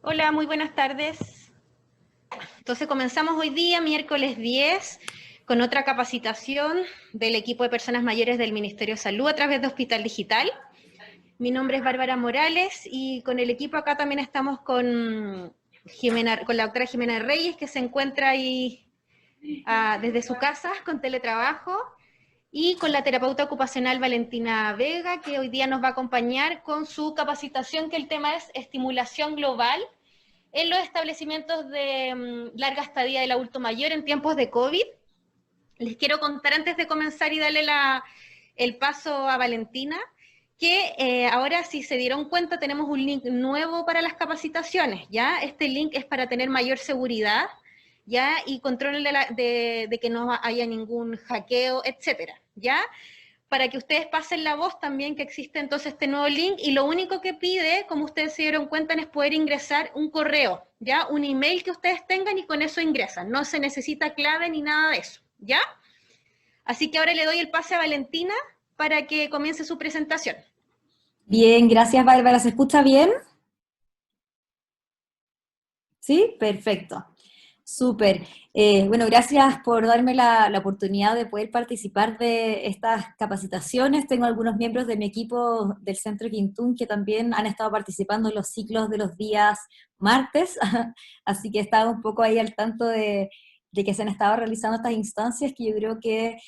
Hola, muy buenas tardes. Entonces comenzamos hoy día, miércoles 10, con otra capacitación del equipo de personas mayores del Ministerio de Salud a través de Hospital Digital. Mi nombre es Bárbara Morales y con el equipo acá también estamos con la doctora Jimena Reyes, que se encuentra ahí desde su casa con teletrabajo, y con la terapeuta ocupacional Valentina Vega, que hoy día nos va a acompañar con su capacitación, que el tema es estimulación global en los establecimientos de larga estadía del adulto mayor en tiempos de COVID. Les quiero contar antes de comenzar y darle el paso a Valentina, que ahora, si se dieron cuenta, tenemos un link nuevo para las capacitaciones, ¿ya? Este link es para tener mayor seguridad, ¿ya? Y control de que no haya ningún hackeo, etcétera, ¿ya? Para que ustedes pasen la voz también que existe entonces este nuevo link, y lo único que pide, como ustedes se dieron cuenta, es poder ingresar un correo, ¿ya? Un email que ustedes tengan, y con eso ingresan. No se necesita clave ni nada de eso, ¿ya? Así que ahora le doy el pase a Valentina para que comience su presentación. Bien, gracias Bárbara. ¿Se escucha bien? Sí, perfecto. Súper. Bueno, gracias por darme la oportunidad de poder participar de estas capacitaciones. Tengo algunos miembros de mi equipo del Centro Quintún que también han estado participando en los ciclos de los días martes, así que he estado un poco ahí al tanto de que se han estado realizando estas instancias que yo creo que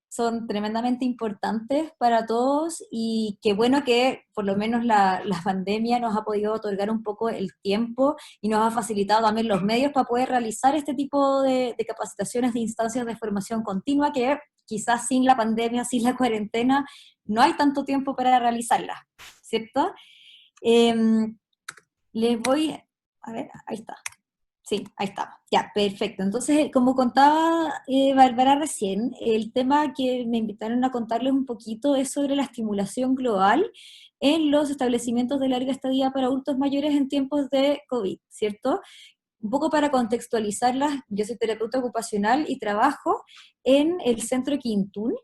son tremendamente importantes para todos y qué bueno que por lo menos la pandemia nos ha podido otorgar un poco el tiempo y nos ha facilitado también los medios para poder realizar este tipo de capacitaciones, de instancias de formación continua que quizás sin la pandemia, sin la cuarentena, no hay tanto tiempo para realizarlas, ¿cierto? Eh, Les voy, a ver, ahí está. Sí, ahí está. Ya, perfecto. Entonces, como contaba Bárbara recién, el tema que me invitaron a contarles un poquito es sobre la estimulación global en los establecimientos de larga estadía para adultos mayores en tiempos de COVID, ¿cierto? Un poco para contextualizarlas, yo soy terapeuta ocupacional y trabajo en el Centro Quintún.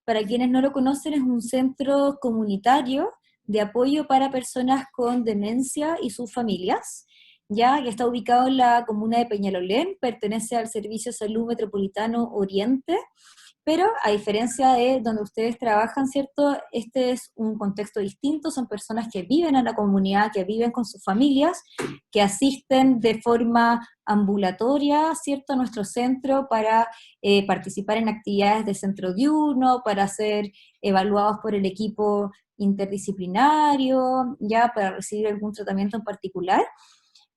Para quienes no lo conocen, es un centro comunitario de apoyo para personas con demencia y sus familias, ya que está ubicado en la comuna de Peñalolén, pertenece al Servicio de Salud Metropolitano Oriente, pero a diferencia de donde ustedes trabajan, ¿cierto? Este es un contexto distinto, son personas que viven en la comunidad, que viven con sus familias, que asisten de forma ambulatoria, ¿cierto?, a nuestro centro para participar en actividades de centro diurno, para ser evaluados por el equipo interdisciplinario, ya para recibir algún tratamiento en particular.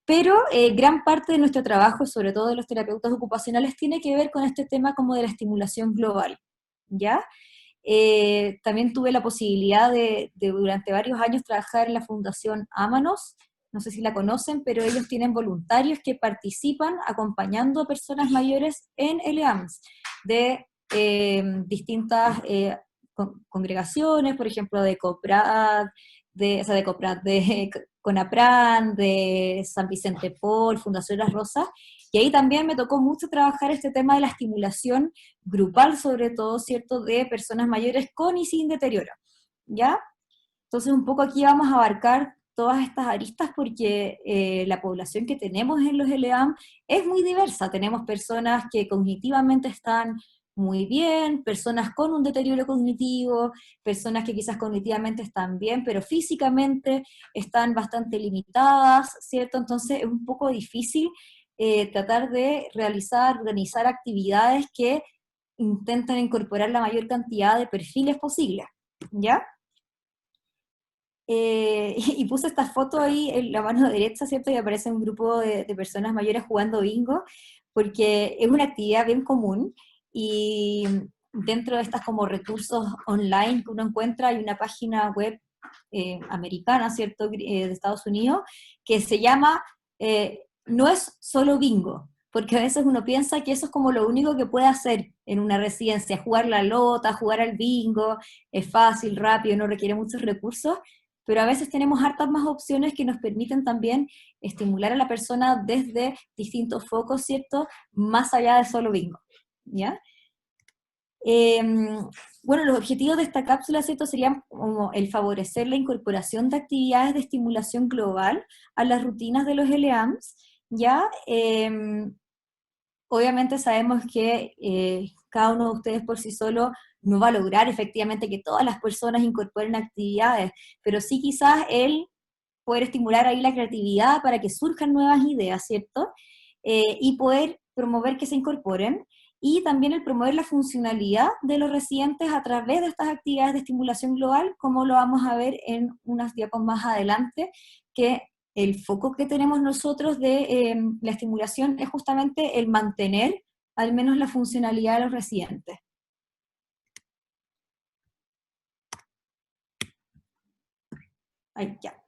Pero gran parte de nuestro trabajo, sobre todo de los terapeutas ocupacionales, tiene que ver con este tema como de la estimulación global, ¿ya? También tuve la posibilidad de durante varios años trabajar en la Fundación Ámanos, no sé si la conocen, pero ellos tienen voluntarios que participan acompañando a personas mayores en LEAMS de distintas congregaciones, por ejemplo, de COPRAD, o sea, de COPRAD, de CONAPRAN, de San Vicente Paul, Fundación Las Rosas, y ahí también me tocó mucho trabajar este tema de la estimulación grupal, sobre todo, ¿cierto?, de personas mayores con y sin deterioro, ¿ya? Entonces, un poco aquí vamos a abarcar todas estas aristas porque la población que tenemos en los LEAM es muy diversa. Tenemos personas que cognitivamente están muy bien, personas con un deterioro cognitivo, personas que quizás cognitivamente están bien, pero físicamente están bastante limitadas, ¿cierto? Entonces es un poco difícil tratar de realizar, organizar actividades que intentan incorporar la mayor cantidad de perfiles posible, ¿ya? Y puse esta foto ahí en la mano derecha, ¿cierto? Y aparece un grupo de personas mayores jugando bingo, porque es una actividad bien común y dentro de estas como recursos online que uno encuentra hay una página web americana, ¿cierto? De Estados Unidos, que se llama No es solo bingo, porque a veces uno piensa que eso es como lo único que puede hacer en una residencia, jugar la lota, jugar al bingo, es fácil, rápido, no requiere muchos recursos, pero a veces tenemos hartas más opciones que nos permiten también estimular a la persona desde distintos focos, ¿cierto? Más allá de solo bingo, ¿ya? Bueno, los objetivos de esta cápsula, ¿cierto?, serían como el favorecer la incorporación de actividades de estimulación global a las rutinas de los LEAMS, ¿ya? Obviamente sabemos que cada uno de ustedes por sí solo no va a lograr efectivamente que todas las personas incorporen actividades, pero sí quizás el poder estimular ahí la creatividad para que surjan nuevas ideas, ¿cierto? Y poder promover que se incorporen, y también el promover la funcionalidad de los residentes a través de estas actividades de estimulación global, como lo vamos a ver en unas diapos más adelante, que el foco que tenemos nosotros de la estimulación es justamente el mantener al menos la funcionalidad de los residentes. Ahí ya.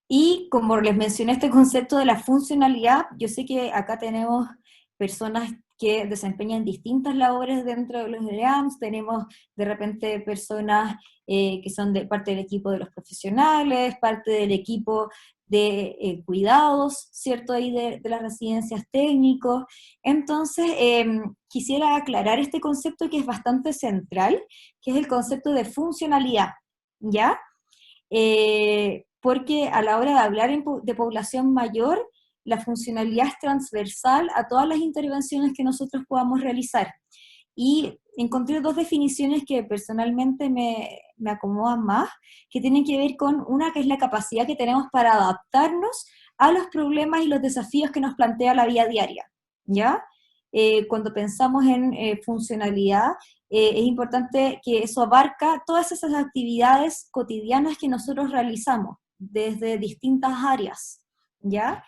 Y como les mencioné este concepto de la funcionalidad, yo sé que acá tenemos personas que desempeñan distintas labores dentro de los LEAMS, tenemos de repente personas que son de parte del equipo de los profesionales, parte del equipo de cuidados, ¿cierto?, ahí de las residencias técnicos. Entonces, quisiera aclarar este concepto que es bastante central, que es el concepto de funcionalidad, ¿ya? Porque a la hora de hablar de población mayor, la funcionalidad es transversal a todas las intervenciones que nosotros podamos realizar. Y encontré dos definiciones que personalmente me acomodan más, que tienen que ver con una, que es la capacidad que tenemos para adaptarnos a los problemas y los desafíos que nos plantea la vida diaria, ¿ya? Cuando pensamos en funcionalidad, es importante que eso abarca todas esas actividades cotidianas que nosotros realizamos desde distintas áreas, ¿ya?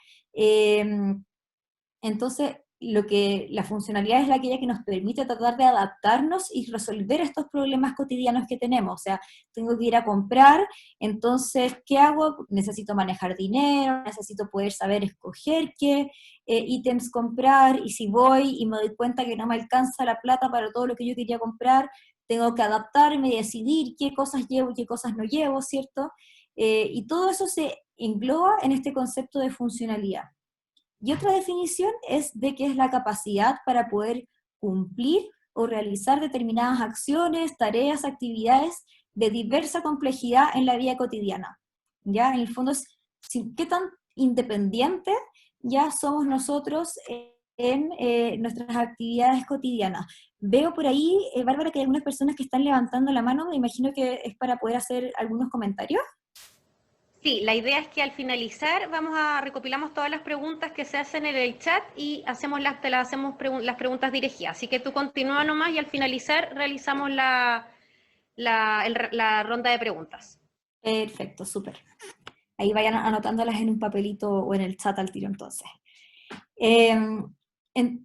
Entonces, la funcionalidad es aquella que nos permite tratar de adaptarnos y resolver estos problemas cotidianos que tenemos. O sea, tengo que ir a comprar, entonces, ¿qué hago? Necesito manejar dinero, necesito poder saber escoger qué ítems comprar, y si voy y me doy cuenta que no me alcanza la plata para todo lo que yo quería comprar, tengo que adaptarme y decidir qué cosas llevo y qué cosas no llevo, ¿cierto? Y todo eso se engloba en este concepto de funcionalidad. Y otra definición es de que es la capacidad para poder cumplir o realizar determinadas acciones, tareas, actividades de diversa complejidad en la vida cotidiana. ¿Ya? En el fondo es qué tan independientes ya somos nosotros en nuestras actividades cotidianas. Veo por ahí, Bárbara, que hay algunas personas que están levantando la mano, me imagino que es para poder hacer algunos comentarios. Sí, la idea es que al finalizar recopilamos todas las preguntas que se hacen en el chat y te las hacemos las preguntas dirigidas. Así que tú continúa nomás y al finalizar realizamos la ronda de preguntas. Perfecto, súper. Ahí vayan anotándolas en un papelito o en el chat al tiro entonces.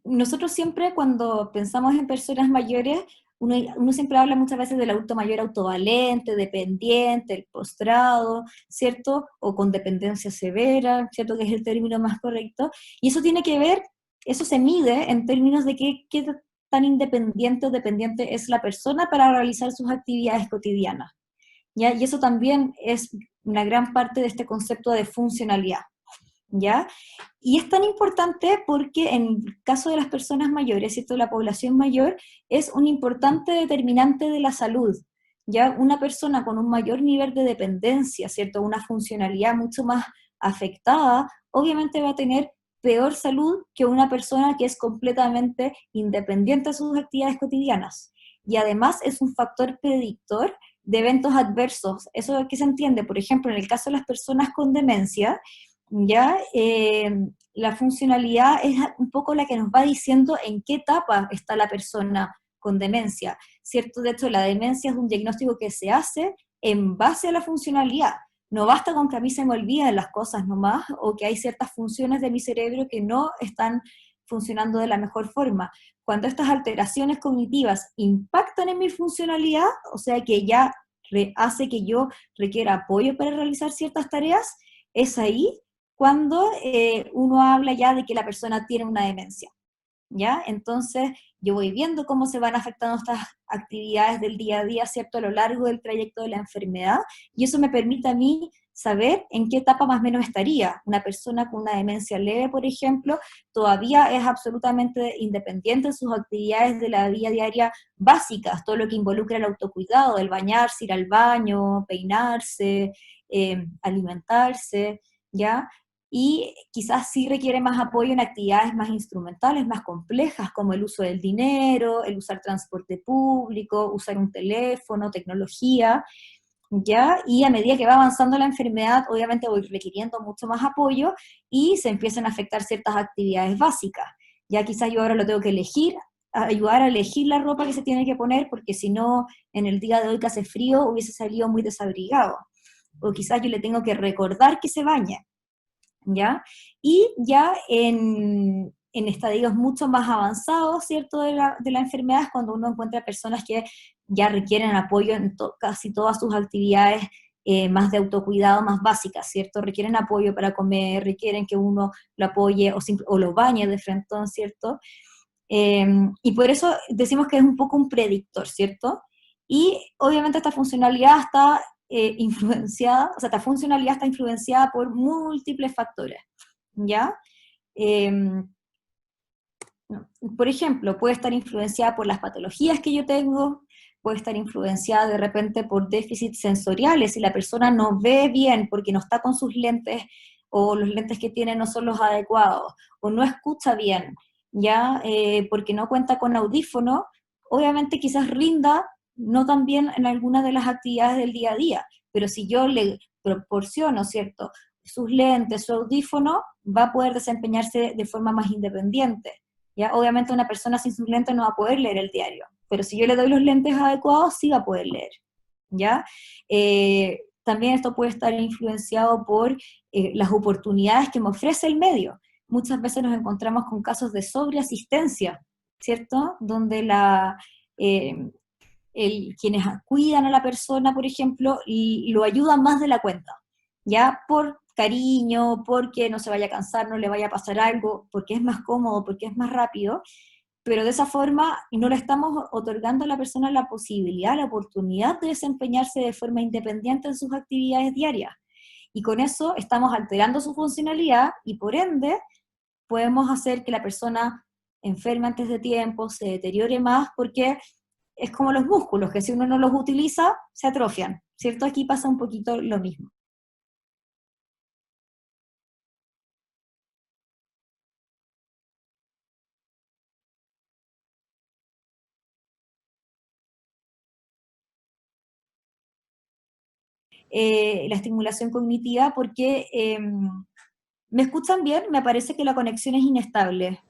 Nosotros siempre cuando pensamos en personas mayores, uno siempre habla muchas veces del adulto mayor autovalente, dependiente, el postrado, ¿cierto? O con dependencia severa, ¿cierto? Que es el término más correcto. Y eso tiene que ver, eso se mide en términos de qué tan independiente o dependiente es la persona para realizar sus actividades cotidianas, ¿ya? Y eso también es una gran parte de este concepto de funcionalidad, ¿ya? Y es tan importante porque en el caso de las personas mayores, ¿cierto? La población mayor es un importante determinante de la salud, ¿ya? Una persona con un mayor nivel de dependencia, ¿cierto? Una funcionalidad mucho más afectada, obviamente va a tener peor salud que una persona que es completamente independiente de sus actividades cotidianas. Y además es un factor predictor de eventos adversos. ¿Eso es que se entiende? Por ejemplo, en el caso de las personas con demencia, ¿ya? La funcionalidad es un poco la que nos va diciendo en qué etapa está la persona con demencia, ¿cierto? De hecho, la demencia es un diagnóstico que se hace en base a la funcionalidad. No basta con que a mí se me olviden las cosas nomás, o que hay ciertas funciones de mi cerebro que no están funcionando de la mejor forma. Cuando estas alteraciones cognitivas impactan en mi funcionalidad, o sea que ya hace que yo requiera apoyo para realizar ciertas tareas, es ahí cuando uno habla ya de que la persona tiene una demencia, ¿ya? Entonces yo voy viendo cómo se van afectando estas actividades del día a día, ¿cierto?, a lo largo del trayecto de la enfermedad, y eso me permite a mí saber en qué etapa más o menos estaría. Una persona con una demencia leve, por ejemplo, todavía es absolutamente independiente en sus actividades de la vida diaria básicas, todo lo que involucra el autocuidado, el bañarse, ir al baño, peinarse, alimentarse, ¿ya? Y quizás sí requiere más apoyo en actividades más instrumentales, más complejas, como el uso del dinero, el usar transporte público, usar un teléfono, tecnología, ¿ya? Y a medida que va avanzando la enfermedad, obviamente voy requiriendo mucho más apoyo y se empiezan a afectar ciertas actividades básicas. Ya quizás yo ahora lo tengo que elegir, ayudar a elegir la ropa que se tiene que poner, porque si no, en el día de hoy que hace frío, hubiese salido muy desabrigado. O quizás yo le tengo que recordar que se bañe, ¿ya? Y ya en estadios mucho más avanzados, ¿cierto?, de la enfermedad, es cuando uno encuentra personas que ya requieren apoyo en casi todas sus actividades más de autocuidado, más básicas, ¿cierto? Requieren apoyo para comer, requieren que uno lo apoye o lo bañe de frente, ¿cierto? Y por eso decimos que es un poco un predictor, ¿cierto? Y obviamente esta funcionalidad está influenciada, o sea, esta funcionalidad está influenciada por múltiples factores, ¿ya? Eh, no, por ejemplo, puede estar influenciada por las patologías que yo tengo, puede estar influenciada de repente por déficits sensoriales, si la persona no ve bien porque no está con sus lentes, o los lentes que tiene no son los adecuados, o no escucha bien, ya porque no cuenta con audífono, obviamente quizás rinda no tan bien en algunas de las actividades del día a día, pero si yo le proporciono, ¿cierto?, sus lentes, su audífono, va a poder desempeñarse de forma más independiente. ¿Ya? Obviamente una persona sin sus lentes no va a poder leer el diario, pero si yo le doy los lentes adecuados, sí va a poder leer, ¿ya? También esto puede estar influenciado por las oportunidades que me ofrece el medio. Muchas veces nos encontramos con casos de sobreasistencia, ¿cierto? Donde eh, quienes cuidan a la persona, por ejemplo, y lo ayudan más de la cuenta, ¿ya? Por cariño, porque no se vaya a cansar, no le vaya a pasar algo, porque es más cómodo, porque es más rápido, pero de esa forma no le estamos otorgando a la persona la posibilidad, la oportunidad de desempeñarse de forma independiente en sus actividades diarias. Y con eso estamos alterando su funcionalidad y por ende podemos hacer que la persona enferme antes de tiempo, se deteriore más, porque es como los músculos, que si uno no los utiliza, se atrofian, ¿cierto? Aquí pasa un poquito lo mismo. La estimulación cognitiva, porque ¿me escuchan bien? Me parece que la conexión es inestable.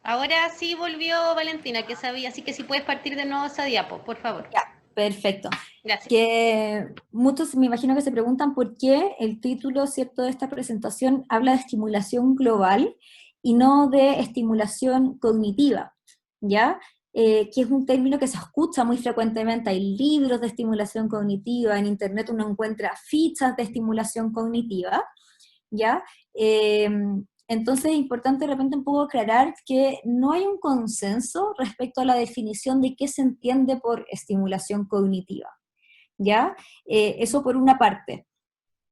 Ahora sí volvió Valentina, que sabía, así que si puedes partir de nuevo esa diapo, por favor. Ya, perfecto. Gracias. Que muchos me imagino que se preguntan por qué el título, ¿cierto?, de esta presentación habla de estimulación global y no de estimulación cognitiva, ¿ya? Que es un término que se escucha muy frecuentemente. Hay libros de estimulación cognitiva, en internet uno encuentra fichas de estimulación cognitiva, ¿ya? Eh, entonces es importante de repente un poco aclarar que no hay un consenso respecto a la definición de qué se entiende por estimulación cognitiva, ¿ya? Eso por una parte,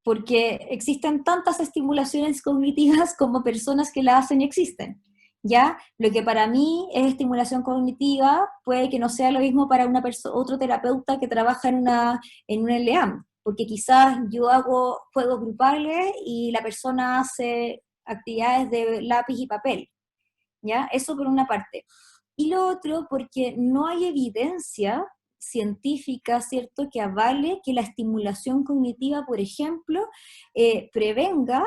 porque existen tantas estimulaciones cognitivas como personas que la hacen y existen, ¿ya? Lo que para mí es estimulación cognitiva puede que no sea lo mismo para otro terapeuta que trabaja en un LEAM, porque quizás yo hago juegos grupales y la persona hace actividades de lápiz y papel, ¿ya? Eso por una parte. Y lo otro, porque no hay evidencia científica, ¿cierto?, que avale que la estimulación cognitiva, por ejemplo, prevenga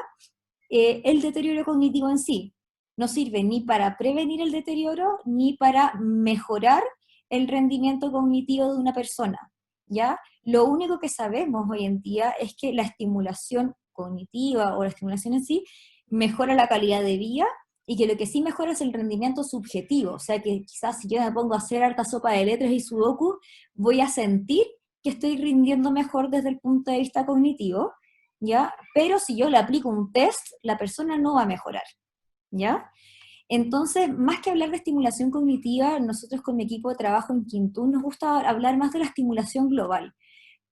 el deterioro cognitivo en sí. No sirve ni para prevenir el deterioro ni para mejorar el rendimiento cognitivo de una persona, ¿ya? Lo único que sabemos hoy en día es que la estimulación cognitiva o la estimulación en sí mejora la calidad de vida y que lo que sí mejora es el rendimiento subjetivo, o sea que quizás si yo me pongo a hacer harta sopa de letras y sudoku, voy a sentir que estoy rindiendo mejor desde el punto de vista cognitivo, ¿ya? Pero si yo le aplico un test, la persona no va a mejorar, ¿ya? Entonces, más que hablar de estimulación cognitiva, nosotros con mi equipo de trabajo en Quintún nos gusta hablar más de la estimulación global,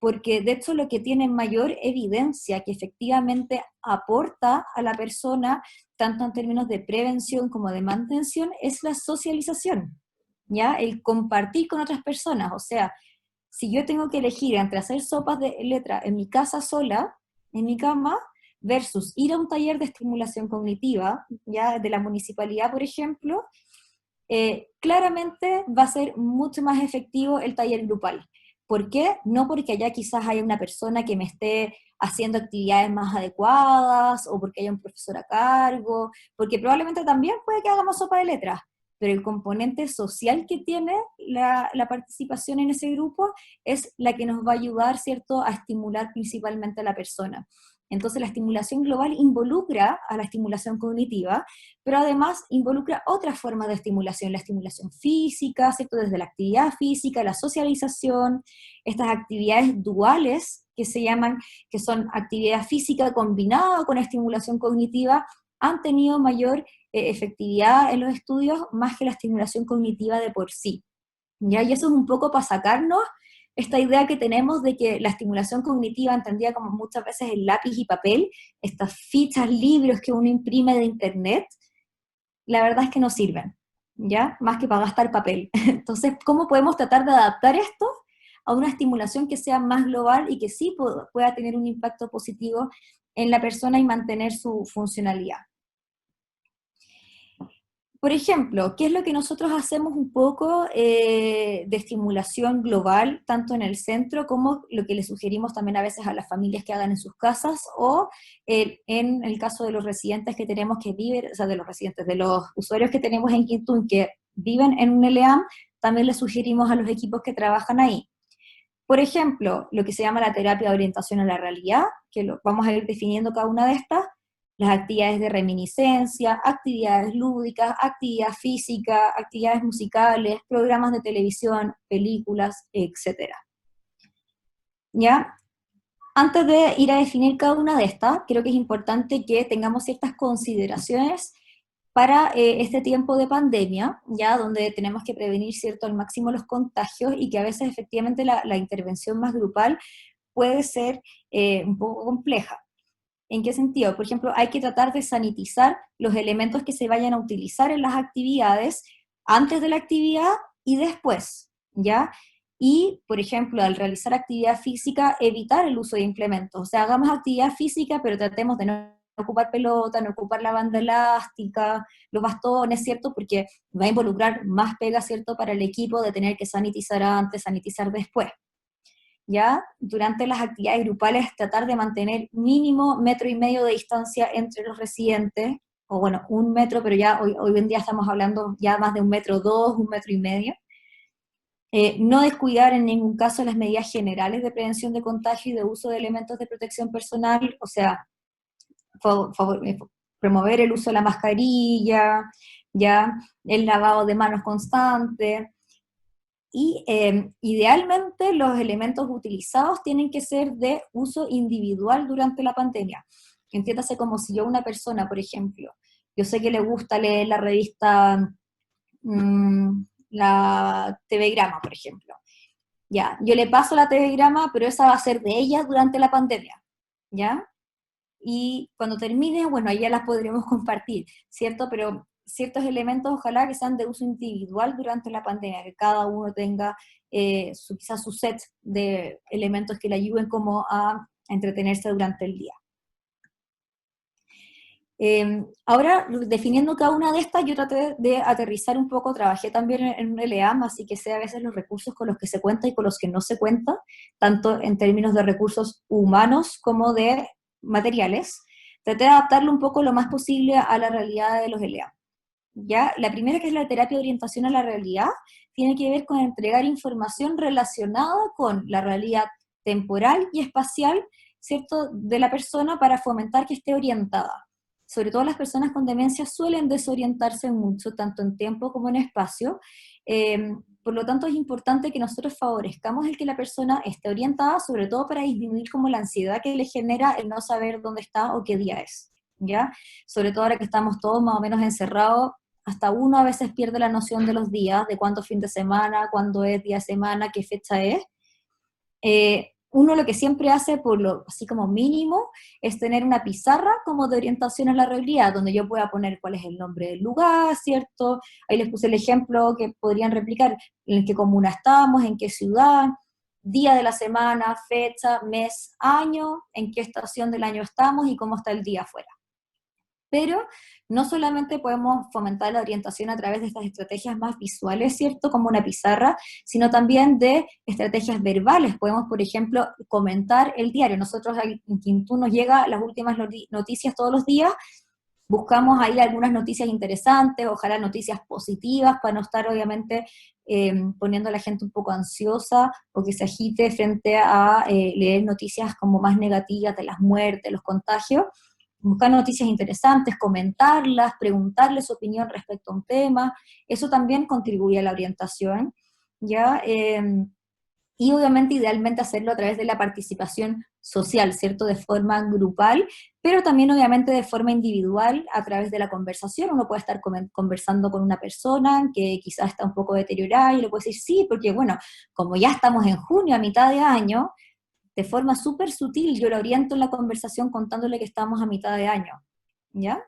porque de hecho lo que tiene mayor evidencia que efectivamente aporta a la persona, tanto en términos de prevención como de mantención, es la socialización, ¿ya? El compartir con otras personas. O sea, si yo tengo que elegir entre hacer sopas de letra en mi casa sola, en mi cama, versus ir a un taller de estimulación cognitiva, ya de la municipalidad, por ejemplo, claramente va a ser mucho más efectivo el taller grupal. ¿Por qué? No porque allá quizás haya una persona que me esté haciendo actividades más adecuadas, o porque haya un profesor a cargo, porque probablemente también puede que hagamos sopa de letras, pero el componente social que tiene la participación en ese grupo es la que nos va a ayudar, ¿cierto?, a estimular principalmente a la persona. Entonces la estimulación global involucra a la estimulación cognitiva, pero además involucra otras formas de estimulación, la estimulación física, ¿cierto?, desde la actividad física, la socialización, estas actividades duales que se llaman, que son actividad física combinada con estimulación cognitiva, han tenido mayor efectividad en los estudios más que la estimulación cognitiva de por sí. ¿Ya? Y eso es un poco para sacarnos esta idea que tenemos de que la estimulación cognitiva, entendida como muchas veces el lápiz y papel, estas fichas, libros que uno imprime de internet, la verdad es que no sirven, ¿ya? Más que para gastar papel. Entonces, ¿cómo podemos tratar de adaptar esto a una estimulación que sea más global y que sí pueda tener un impacto positivo en la persona y mantener su funcionalidad? Por ejemplo, ¿qué es lo que nosotros hacemos un poco de estimulación global, tanto en el centro como lo que le sugerimos también a veces a las familias que hagan en sus casas, o en el caso de los residentes que tenemos que viven, o sea, de los residentes, de los usuarios que tenemos en Quintún que viven en un LEAM, también les sugerimos a los equipos que trabajan ahí. Por ejemplo, lo que se llama la terapia de orientación a la realidad, que lo vamos a ir definiendo cada una de estas, las actividades de reminiscencia, actividades lúdicas, actividad física, actividades musicales, programas de televisión, películas, etc. ¿Ya? Antes de ir a definir cada una de estas, creo que es importante que tengamos ciertas consideraciones para este tiempo de pandemia, ya donde tenemos que prevenir, ¿cierto?, al máximo los contagios, y que a veces efectivamente la intervención más grupal puede ser un poco compleja. ¿En qué sentido? Por ejemplo, hay que tratar de sanitizar los elementos que se vayan a utilizar en las actividades antes de la actividad y después, ¿ya? Y, por ejemplo, al realizar actividad física, evitar el uso de implementos. O sea, hagamos actividad física, pero tratemos de no ocupar pelota, no ocupar la banda elástica, los bastones, ¿cierto? Porque va a involucrar más pega, ¿cierto?, para el equipo de tener que sanitizar antes, sanitizar después. ¿Ya? Durante las actividades grupales tratar de mantener mínimo 1,5 metros de distancia entre los residentes, o bueno, 1 metro, pero ya hoy en día estamos hablando ya más de 1,2 metros, 1,5 metros. No descuidar en ningún caso las medidas generales de prevención de contagio y de uso de elementos de protección personal, o sea, promover el uso de la mascarilla, ya, el lavado de manos constante. Y idealmente los elementos utilizados tienen que ser de uso individual durante la pandemia. Entiéndase como si yo, una persona, por ejemplo, yo sé que le gusta leer la revista, la TV Grama, por ejemplo. Ya, yo le paso la TV Grama, pero esa va a ser de ella durante la pandemia, ¿ya? Y cuando termine, bueno, ahí ya las podremos compartir, ¿cierto? Pero ciertos elementos ojalá que sean de uso individual durante la pandemia, que cada uno tenga quizás su set de elementos que le ayuden como a entretenerse durante el día. Ahora, definiendo cada una de estas, yo traté de aterrizar un poco, trabajé también en un LEAM, así que sé a veces los recursos con los que se cuenta y con los que no se cuenta, tanto en términos de recursos humanos como de materiales. Traté de adaptarlo un poco lo más posible a la realidad de los LEAM. ¿Ya? La primera, que es la terapia de orientación a la realidad, tiene que ver con entregar información relacionada con la realidad temporal y espacial, ¿cierto?, de la persona para fomentar que esté orientada. Sobre todo las personas con demencia suelen desorientarse mucho, tanto en tiempo como en espacio. Por lo tanto, es importante que nosotros favorezcamos el que la persona esté orientada, sobre todo para disminuir como la ansiedad que le genera el no saber dónde está o qué día es, ¿ya? Sobre todo ahora que estamos todos más o menos encerrados, hasta uno a veces pierde la noción de los días, de cuándo es fin de semana, cuándo es día de semana, qué fecha es. uno lo que siempre hace, así como mínimo, es tener una pizarra como de orientación a la realidad, donde yo pueda poner cuál es el nombre del lugar, ¿cierto? Ahí les puse el ejemplo que podrían replicar, en qué comuna estamos, en qué ciudad, día de la semana, fecha, mes, año, en qué estación del año estamos y cómo está el día afuera. Pero no solamente podemos fomentar la orientación a través de estas estrategias más visuales, ¿cierto? Como una pizarra, sino también de estrategias verbales. Podemos, por ejemplo, comentar el diario. Nosotros en Quintú nos llega las últimas noticias todos los días, buscamos ahí algunas noticias interesantes, ojalá noticias positivas, para no estar obviamente poniendo a la gente un poco ansiosa o que se agite frente a leer noticias como más negativas de las muertes, los contagios. Buscar noticias interesantes, comentarlas, preguntarles su opinión respecto a un tema, eso también contribuye a la orientación, ¿ya? Y obviamente idealmente hacerlo a través de la participación social, ¿cierto? De forma grupal, pero también obviamente de forma individual a través de la conversación. Uno puede estar conversando con una persona que quizás está un poco deteriorada y le puede decir, sí, porque bueno, como ya estamos en junio, a mitad de año, de forma súper sutil yo lo oriento en la conversación contándole que estamos a mitad de año, ¿ya?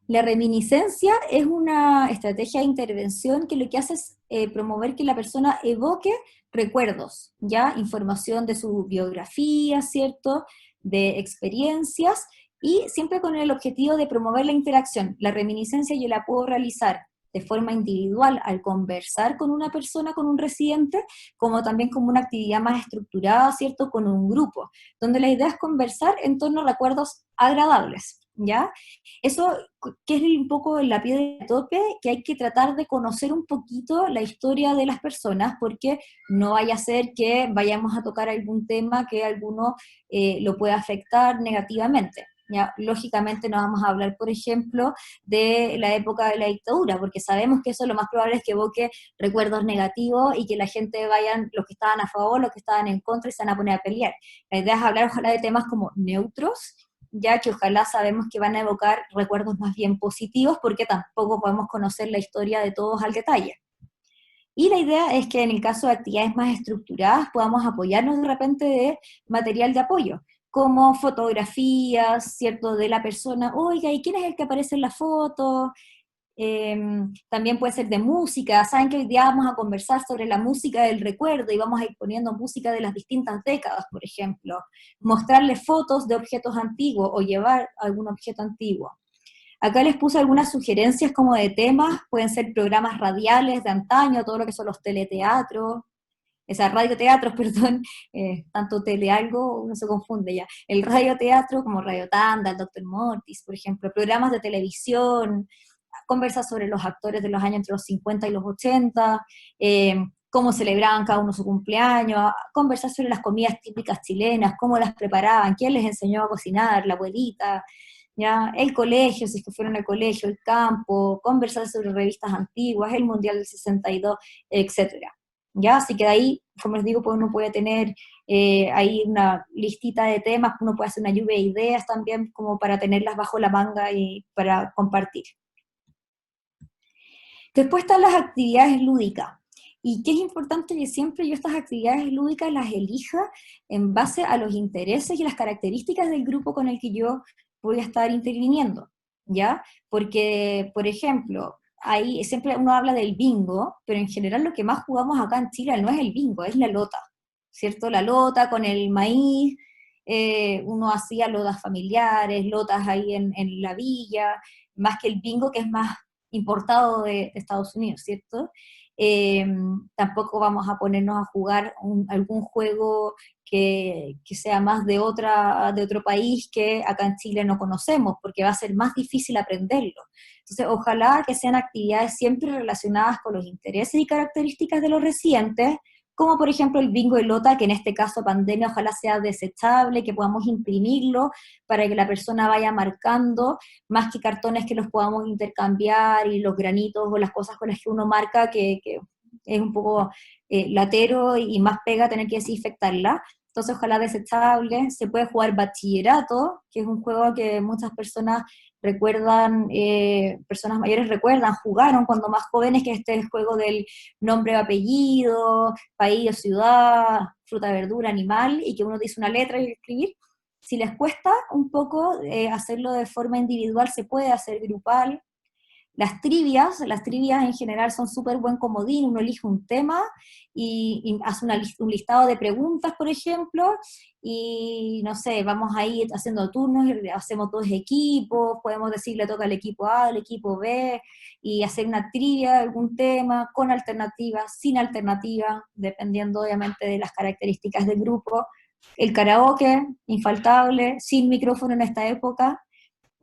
La reminiscencia es una estrategia de intervención que lo que hace es promover que la persona evoque recuerdos, ¿ya? Información de su biografía, ¿cierto? De experiencias, y siempre con el objetivo de promover la interacción. La reminiscencia yo la puedo realizar de forma individual al conversar con una persona, con un residente, como también como una actividad más estructurada, ¿cierto? Con un grupo, donde la idea es conversar en torno a recuerdos agradables, ¿ya? Eso, que es un poco la piedra de tope, que hay que tratar de conocer un poquito la historia de las personas, porque no vaya a ser que vayamos a tocar algún tema que a alguno lo pueda afectar negativamente. ¿Ya? Lógicamente no vamos a hablar, por ejemplo, de la época de la dictadura, porque sabemos que eso lo más probable es que evoque recuerdos negativos y que la gente vayan, los que estaban a favor, los que estaban en contra, y se van a poner a pelear. La idea es hablar ojalá de temas como neutros, ya que ojalá sabemos que van a evocar recuerdos más bien positivos, porque tampoco podemos conocer la historia de todos al detalle. Y la idea es que en el caso de actividades más estructuradas podamos apoyarnos de repente de material de apoyo, como fotografías, ¿cierto?, de la persona, oiga, ¿y quién es el que aparece en la foto? Eh, También puede ser de música. Saben que hoy día vamos a conversar sobre la música del recuerdo y vamos a ir poniendo música de las distintas décadas, por ejemplo. Mostrarles fotos de objetos antiguos o llevar algún objeto antiguo. Acá les puse algunas sugerencias como de temas, pueden ser programas radiales de antaño, todo lo que son los teleteatros, esas radioteatros, perdón, tanto tele algo, uno se confunde ya. El radioteatro como Radio Tanda, el Dr. Mortis, por ejemplo, programas de televisión, conversa sobre los actores de los años entre los 50 y los 80, cómo celebraban cada uno su cumpleaños, conversar sobre las comidas típicas chilenas, cómo las preparaban, quién les enseñó a cocinar, la abuelita, ¿ya? El colegio, si es que fueron al colegio, el campo, conversar sobre revistas antiguas, el Mundial del 62, etcétera. ¿Ya? Así que de ahí, como les digo, pues uno puede tener ahí una listita de temas, uno puede hacer una lluvia de ideas también como para tenerlas bajo la manga y para compartir. Después están las actividades lúdicas. Y que es importante que siempre yo estas actividades lúdicas las elija en base a los intereses y las características del grupo con el que yo voy a estar interviniendo, ¿ya? Porque, por ejemplo, ahí siempre uno habla del bingo, pero en general lo que más jugamos acá en Chile no es el bingo, es la lota, ¿cierto? La lota con el maíz, uno hacía lotas familiares, lotas ahí en la villa, más que el bingo que es más importado de Estados Unidos, ¿cierto? Eh, Tampoco vamos a ponernos a jugar algún juego que sea más de otro país que acá en Chile no conocemos, porque va a ser más difícil aprenderlo. Entonces, ojalá que sean actividades siempre relacionadas con los intereses y características de los residentes, como por ejemplo el bingo de lota, que en este caso pandemia ojalá sea desechable, que podamos imprimirlo para que la persona vaya marcando, más que cartones que los podamos intercambiar y los granitos o las cosas con las que uno marca, que es un poco latero y más pega tener que desinfectarla. entonces ojalá desechable. Se puede jugar bachillerato, que es un juego que muchas personas recuerdan, personas mayores recuerdan, jugaron cuando más jóvenes, que este es el juego del nombre o apellido, país o ciudad, fruta, verdura, animal, y que uno dice una letra y escribir. Si les cuesta un poco hacerlo de forma individual, se puede hacer grupal. Las trivias en general son súper buen comodín, uno elige un tema y hace un listado de preguntas, por ejemplo, y no sé, vamos a ir haciendo turnos, y hacemos dos equipos, podemos decir le toca al equipo A, al equipo B, y hacer una trivia, algún tema, con alternativas, sin alternativa, dependiendo obviamente de las características del grupo. El karaoke, infaltable, sin micrófono en esta época,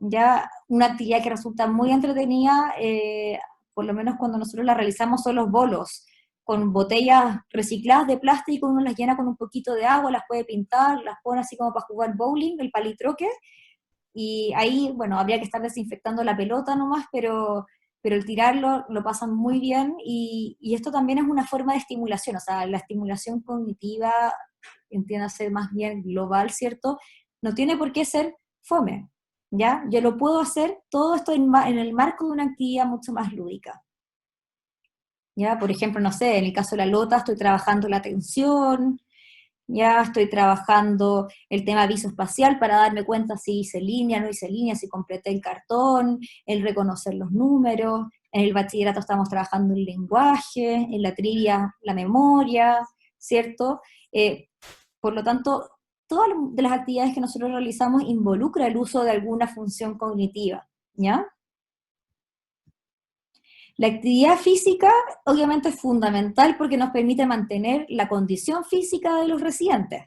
ya una actividad que resulta muy entretenida, por lo menos cuando nosotros la realizamos, son los bolos, con botellas recicladas de plástico, uno las llena con un poquito de agua, las puede pintar, las pone así como para jugar bowling, el palitroque, y ahí, bueno, habría que estar desinfectando la pelota nomás, pero el tirarlo lo pasan muy bien, y esto también es una forma de estimulación, o sea, la estimulación cognitiva, entiéndase más bien global, ¿cierto? No tiene por qué ser fome, ¿ya? Yo lo puedo hacer todo esto en el marco de una actividad mucho más lúdica, ¿ya? Por ejemplo, no sé, en el caso de la lota estoy trabajando la atención, ya estoy trabajando el tema visoespacial para darme cuenta si hice línea, no hice línea, si completé el cartón, el reconocer los números. En el bachillerato estamos trabajando el lenguaje, en la trivia la memoria, ¿cierto? Por lo tanto, todas de las actividades que nosotros realizamos involucra el uso de alguna función cognitiva, ¿ya? La actividad física obviamente es fundamental porque nos permite mantener la condición física de los residentes,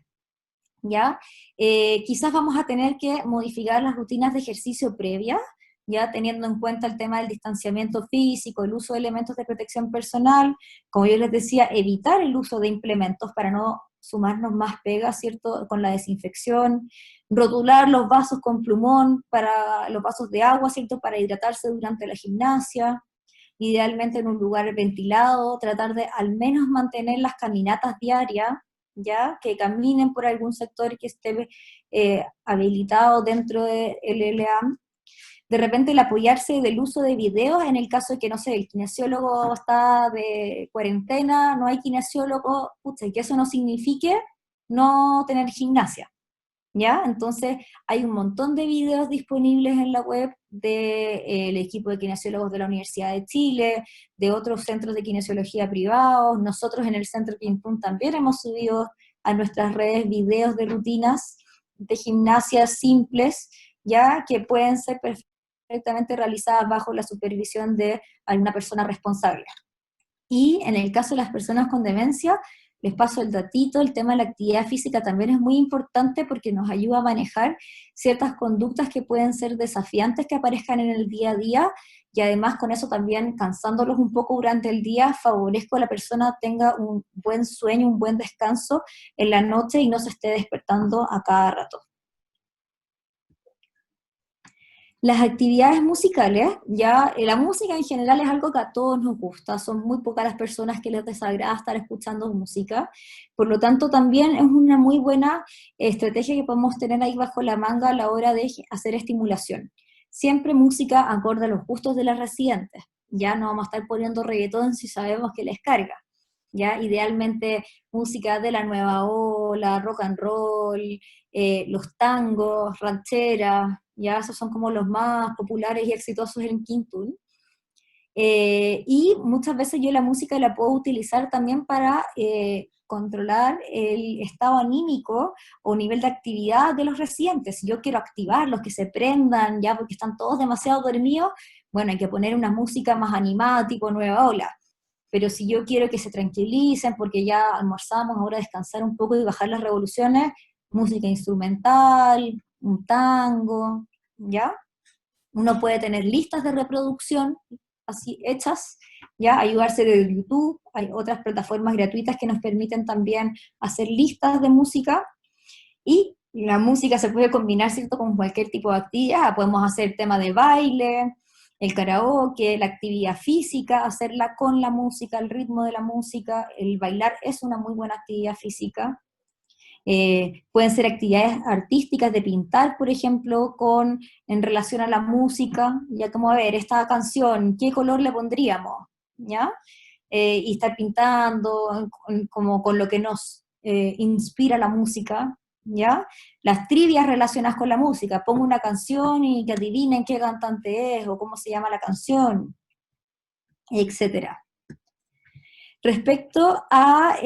¿ya? Quizás vamos a tener que modificar las rutinas de ejercicio previas, ya teniendo en cuenta el tema del distanciamiento físico, el uso de elementos de protección personal, como yo les decía, evitar el uso de implementos para no sumarnos más pegas, ¿cierto?, con la desinfección, rotular los vasos con plumón, para los vasos de agua, ¿cierto?, para hidratarse durante la gimnasia, idealmente en un lugar ventilado, tratar de al menos mantener las caminatas diarias, ya que caminen por algún sector que esté habilitado dentro del LLA. De repente el apoyarse del uso de videos en el caso de que, no sé, el kinesiólogo está de cuarentena, no hay kinesiólogo, pucha, y que eso no signifique no tener gimnasia, ¿ya? Entonces hay un montón de videos disponibles en la web del equipo de kinesiólogos de la Universidad de Chile, de otros centros de kinesiología privados. Nosotros en el Centro Quintún también hemos subido a nuestras redes videos de rutinas de gimnasia simples, ya que pueden ser perfectamente realizadas bajo la supervisión de alguna persona responsable. Y en el caso de las personas con demencia, les paso el datito, el tema de la actividad física también es muy importante porque nos ayuda a manejar ciertas conductas que pueden ser desafiantes que aparezcan en el día a día, y además con eso también cansándolos un poco durante el día, favorezco a la persona tenga un buen sueño, un buen descanso en la noche y no se esté despertando a cada rato. Las actividades musicales, ya la música en general es algo que a todos nos gusta, son muy pocas las personas que les desagrada estar escuchando música, por lo tanto también es una muy buena estrategia que podemos tener ahí bajo la manga a la hora de hacer estimulación. Siempre música acorde a los gustos de las residentes, ya no vamos a estar poniendo reggaetón si sabemos que les carga, ya idealmente música de la nueva ola, rock and roll, los tangos, rancheras, ya esos son como los más populares y exitosos en Quintún. Y muchas veces yo la música la puedo utilizar también para controlar el estado anímico o nivel de actividad de los residentes. Si yo quiero activarlos, que se prendan ya porque están todos demasiado dormidos, bueno, hay que poner una música más animada, tipo nueva ola. Pero si yo quiero que se tranquilicen porque ya almorzamos, ahora descansar un poco y bajar las revoluciones, música instrumental, un tango, ¿ya? Uno puede tener listas de reproducción así hechas, ¿ya? Ayudarse de YouTube, hay otras plataformas gratuitas que nos permiten también hacer listas de música, y la música se puede combinar, ¿cierto?, con cualquier tipo de actividad, podemos hacer tema de baile, el karaoke, la actividad física, hacerla con la música, el ritmo de la música, el bailar es una muy buena actividad física, Pueden ser actividades artísticas de pintar, por ejemplo, en relación a la música, ya como, a ver, esta canción, ¿qué color le pondríamos? ¿Ya? Y estar pintando como con lo que nos inspira la música, ¿ya? Las trivias relacionadas con la música, pongo una canción y que adivinen qué cantante es, o cómo se llama la canción, etcétera. Respecto a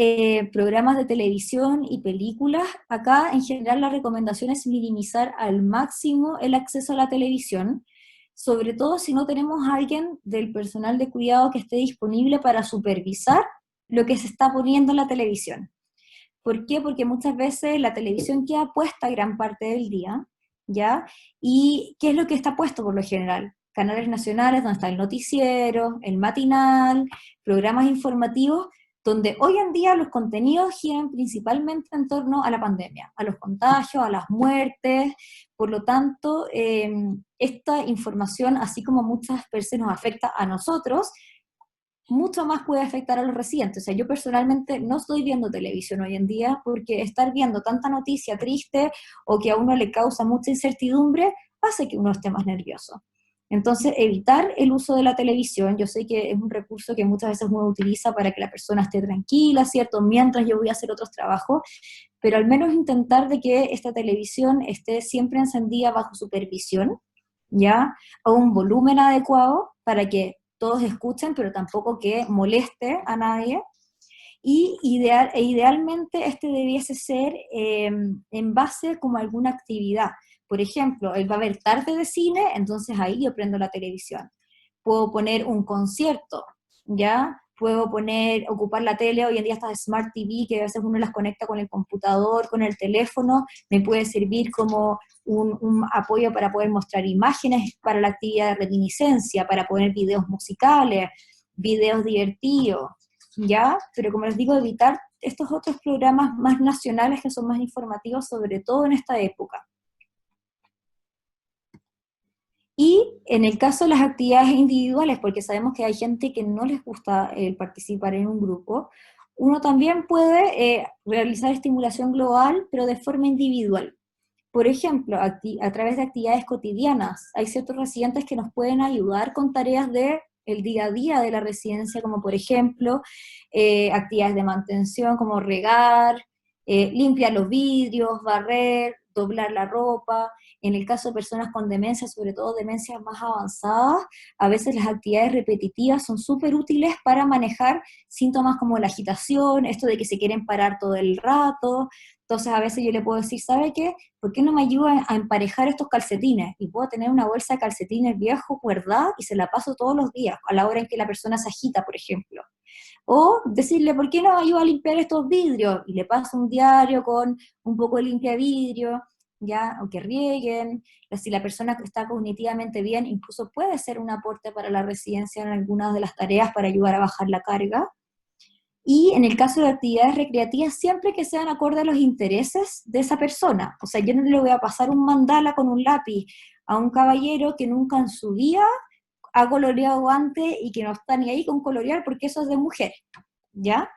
programas de televisión y películas, acá en general la recomendación es minimizar al máximo el acceso a la televisión, sobre todo si no tenemos a alguien del personal de cuidado que esté disponible para supervisar lo que se está poniendo en la televisión. ¿Por qué? Porque muchas veces la televisión queda puesta gran parte del día, ¿ya? ¿Y qué es lo que está puesto por lo general? Canales nacionales donde está el noticiero, el matinal, programas informativos, donde hoy en día los contenidos giran principalmente en torno a la pandemia, a los contagios, a las muertes. Por lo tanto, esta información, así como muchas veces nos afecta a nosotros, mucho más puede afectar a los residentes. O sea, yo personalmente no estoy viendo televisión hoy en día porque estar viendo tanta noticia triste o que a uno le causa mucha incertidumbre hace que uno esté más nervioso. Entonces, evitar el uso de la televisión, yo sé que es un recurso que muchas veces uno utiliza para que la persona esté tranquila, ¿cierto? Mientras yo voy a hacer otros trabajos, pero al menos intentar de que esta televisión esté siempre encendida bajo supervisión, ¿ya? A un volumen adecuado para que todos escuchen, pero tampoco que moleste a nadie. Y idealmente este debiese ser en base como a alguna actividad. Por ejemplo, va a haber tarde de cine, entonces ahí yo prendo la televisión. Puedo poner un concierto, ¿ya? Puedo ocupar la tele, hoy en día estas Smart TV, que a veces uno las conecta con el computador, con el teléfono, me puede servir como un apoyo para poder mostrar imágenes para la actividad de reminiscencia, para poner videos musicales, videos divertidos, ¿ya? Pero como les digo, evitar estos otros programas más nacionales que son más informativos, sobre todo en esta época. Y en el caso de las actividades individuales, porque sabemos que hay gente que no les gusta participar en un grupo, uno también puede realizar estimulación global, pero de forma individual. Por ejemplo, a través de actividades cotidianas, hay ciertos residentes que nos pueden ayudar con tareas de el día a día de la residencia, como por ejemplo, actividades de mantención como regar, limpiar los vidrios, barrer, doblar la ropa. En el caso de personas con demencia, sobre todo demencias más avanzadas, a veces las actividades repetitivas son súper útiles para manejar síntomas como la agitación, esto de que se quieren parar todo el rato. Entonces a veces yo le puedo decir, ¿sabe qué? ¿Por qué no me ayuda a emparejar estos calcetines? Y puedo tener una bolsa de calcetines viejos guardada y se la paso todos los días, a la hora en que la persona se agita, por ejemplo. O decirle, ¿por qué no me ayuda a limpiar estos vidrios? Y le paso un diario con un poco de limpia vidrio, ya, o que rieguen. Si la persona está cognitivamente bien, incluso puede ser un aporte para la residencia en algunas de las tareas para ayudar a bajar la carga. Y en el caso de actividades recreativas, siempre que sean acorde a los intereses de esa persona. O sea, yo no le voy a pasar un mandala con un lápiz a un caballero que nunca en su vida ha coloreado antes y que no está ni ahí con colorear porque eso es de mujer, ¿ya?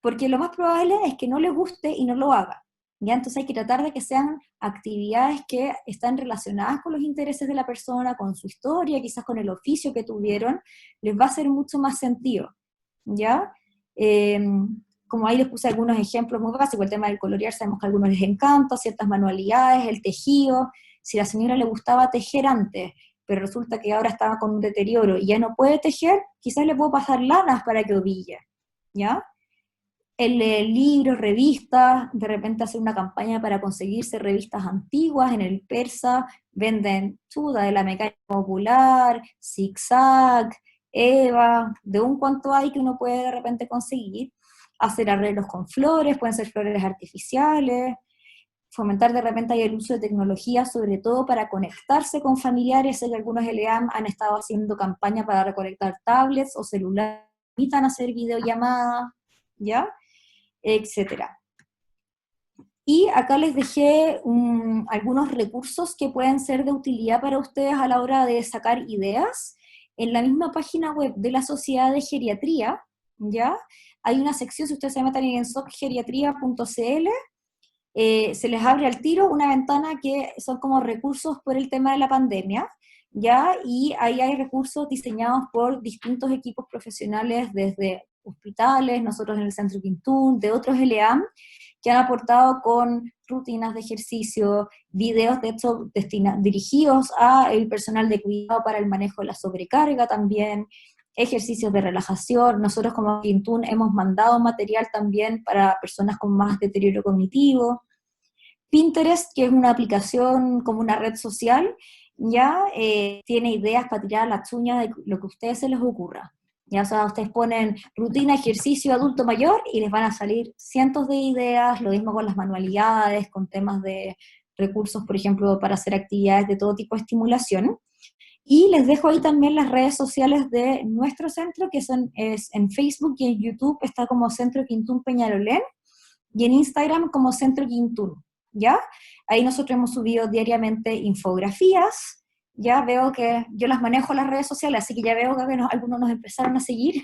Porque lo más probable es que no le guste y no lo haga, ¿ya? Entonces hay que tratar de que sean actividades que están relacionadas con los intereses de la persona, con su historia, quizás con el oficio que tuvieron, les va a hacer mucho más sentido, ¿ya? Eh, como ahí les puse algunos ejemplos muy básicos, el tema del colorear, sabemos que a algunos les encanta, ciertas manualidades, el tejido, si a la señora le gustaba tejer antes, pero resulta que ahora estaba con un deterioro y ya no puede tejer, quizás le puedo pasar lanas para que oville, ¿ya? El libros, revistas, de repente hacer una campaña para conseguirse revistas antiguas en el persa, venden Chuda de la Mecánica Popular, Zigzag, Eva, de un cuanto hay que uno puede de repente conseguir, hacer arreglos con flores, pueden ser flores artificiales, fomentar de repente ahí el uso de tecnología, sobre todo para conectarse con familiares. Sé que algunos LEAM han estado haciendo campaña para recolectar tablets o celulares, permitan hacer videollamadas, ¿ya? Etcétera. Y acá les dejé algunos recursos que pueden ser de utilidad para ustedes a la hora de sacar ideas. En la misma página web de la Sociedad de Geriatría, ¿ya? Hay una sección, si ustedes se meten en socgeriatría.cl, se les abre al tiro una ventana que son como recursos por el tema de la pandemia, ¿ya? Y ahí hay recursos diseñados por distintos equipos profesionales desde hospitales, nosotros en el Centro Quintún, de otros LEAM, que han aportado con rutinas de ejercicio, videos de hecho dirigidos a el personal de cuidado para el manejo de la sobrecarga también, ejercicios de relajación. Nosotros como Quintún hemos mandado material también para personas con más deterioro cognitivo. Pinterest, que es una aplicación como una red social, ya tiene ideas para tirar a las uñas de lo que a ustedes se les ocurra. Ya, o sea, ustedes ponen rutina, ejercicio adulto mayor y les van a salir cientos de ideas, lo mismo con las manualidades, con temas de recursos, por ejemplo, para hacer actividades de todo tipo de estimulación. Y les dejo ahí también las redes sociales de nuestro centro, que es en Facebook y en YouTube está como Centro Quintún Peñalolén, y en Instagram como Centro Quintún, ¿ya? Ahí nosotros hemos subido diariamente infografías, ya veo que yo las manejo las redes sociales, así que ya veo que algunos nos empezaron a seguir.